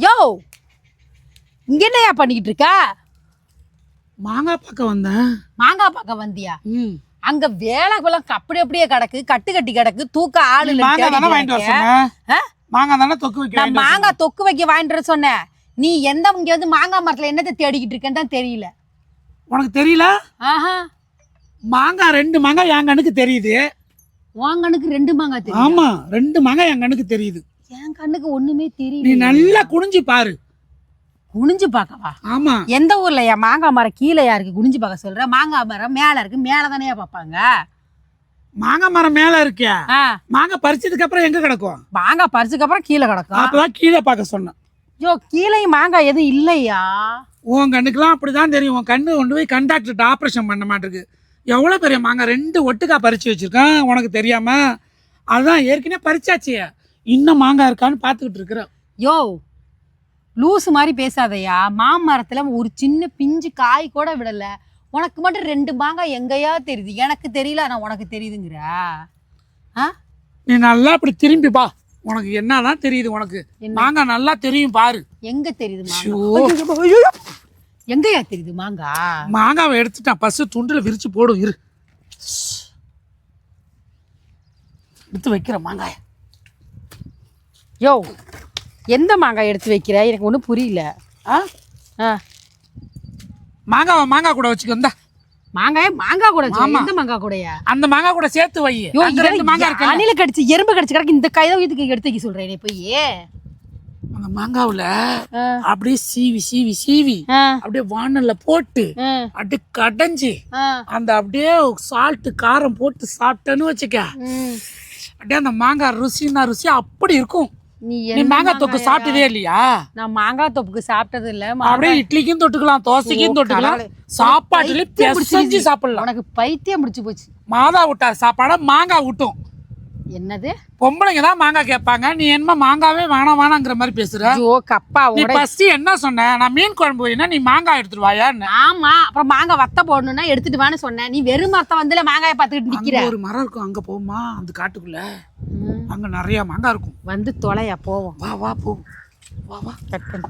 யோ இங்க என்னையா பண்ணிக்கிட்டு இருக்க? மாங்காய் பார்க்க வந்தேன். மாங்காய் பார்க்க வந்தியா? அங்க வேலை குளம் அப்படி அப்படியே கிடக்கு, கட்டு கட்டி கிடக்கு, தூக்க ஆளு இல்ல. மாங்காய் தானே வாங்கிட்டு வர சொன்னேன். மாங்காய் தானே தொக்கு வைக்க. நான் மாங்காய் தொக்கு வைக்க வாங்கிட்டு வர சொன்னேன். நீ எந்த இங்க வந்து மாங்காய் மரத்துல என்னத்தை தேடிக்கிட்டு இருக்கேன்னு தான் தெரியல. உனக்கு தெரியல? ஆஹா, மாங்காய் 2 மாங்காய் என் கண்ணுக்கு தெரியுது. உன் கண்ணுக்கு 2 மாங்காய் தெரியும்? ஆமா, 2 மாங்காய் என் கண்ணுக்கு தெரியுது. என் கண்ணுக்கு ஒண்ணுமே தெரியல. நீ நல்லா குனிஞ்சு பாரு. குனிஞ்சு பார்க்கவா? ஆமா. எந்த ஊர்லயா மாங்காய் மரம் கீழேயா இருக்கு குனிஞ்சு பார்க்க சொல்ற? மாங்காய் மரம் மேல இருக்கு, மேலதானே பார்ப்பாங்க. மாங்காய் மரம் மேல இருக்கே, மாங்காய் பறிச்சதுக்கு அப்புறம் எங்க கிடக்கும்? மாங்காய் பறிச்சதுக்கு அப்புறம் கீழே கிடக்கும். அப்பதான் கீழே பார்க்க சொன்னேன். ஐயோ, கீழே மாங்காய் எதுவும் இல்லையா? உன் கண்ணுக்குலாம் அப்படிதான் தெரியும். உன் கண்ணு கொண்டு போய் கண்டாக்டர்கிட்ட ஆப்ரேஷன் பண்ண மாட்டிருக்கு. எவ்வளோ பெரிய மாங்காய் 2 ஒட்டுக்கா பறிச்சு வச்சிருக்கேன், உனக்கு தெரியாம? அதுதான் ஏற்கனவே பறிச்சாச்சு, இன்னும் மாங்காய் இருக்கான்னு பார்த்துக்கிட்டு இருக்கிறேன். யோ லூசு மாதிரி பேசாதையா. மாமரத்துல ஒரு சின்ன பிஞ்சு காய் கூட விடல. உனக்கு மட்டும் 2 மாங்காய் எங்கேயா தெரியுது? எனக்கு தெரியல, ஆனா உனக்கு தெரியுதுங்கிற. நீ நல்லா இப்படி திரும்பி பா, உனக்கு என்னதான் தெரியுது? உனக்கு மாங்காய் நல்லா தெரியும் பாரு. எங்க தெரியுது எங்கயா தெரியுது மாங்காய்? மாங்காவை எடுத்துட்டான், பசு துண்டுல விரிச்சு போடும். இரு, எடுத்து வைக்கிற மாங்காய். யோ எந்த மாங்காய் எடுத்து வைக்கிற? எனக்கு ஒன்றும் புரியல. மாங்காய் கூட வச்சுக்கோ. இந்த மாங்காய் கூட எந்த மாங்காய் கூடயா? அந்த மாங்காய் கூட சேர்த்து வை. மாங்காய் இருக்கு, அணில கடிச்சு எறும்பு கடிச்சு கிடக்கு. இந்த கைதை இதுக்கு எடுத்து வைக்க சொல்றேன் போய். அந்த மாங்காவுல அப்படியே சீவி சீவி சீவி அப்படியே வானல்ல போட்டு அப்படியே கடைஞ்சி அந்த அப்படியே சால்ட் காரம் போட்டு சாப்பிட்டேன்னு வச்சுக்க, அப்படியே அந்த மாங்காய் ருசின்னா ருசி அப்படி இருக்கும். நீ மாங்காய் தொக்கு சாப்பிட்டதே இல்லையா? நான் மாங்காய் தொப்புக்கு சாப்பிட்டது இல்ல. அப்படியே இட்லிக்கும் தொட்டுக்கலாம், தோசைக்கும் தொட்டுக்கலாம், சாப்பாட்டுல பிசைஞ்சு சாப்பிடலாம். உனக்கு பைத்தியம் முடிச்சு போச்சு. மாதா விட்டா சாப்பாட மாங்காய் விட்டும். என்னது? பொம்பளைங்க தான் மாங்காய் கேட்பாங்க, நீ என்ன மாங்காவே வேணாங்கிற மாதிரி பேசுற? நீ ஃபர்ஸ்ட் என்ன சொன்ன? நான் மீன் குழம்பு வைனா நீ மாங்காய் எடுத்துட்டு வாயா? ஆமா, அப்புறம் மாங்காய் வத்த போடணும்னா எடுத்துட்டு வான்னு சொன்னேன். நீ வெறும் மரத்தை வந்துல மாங்காயை பார்த்துக்கிட்டு நிக்கிற. ஒரு மரம் இருக்கும், அங்க போமா, அந்த காட்டுக்குள்ள அங்க நிறைய மாங்காய் இருக்கும். வந்து தொலையா போவோம். வா வா போ, வா வா. கட் பண்ணு.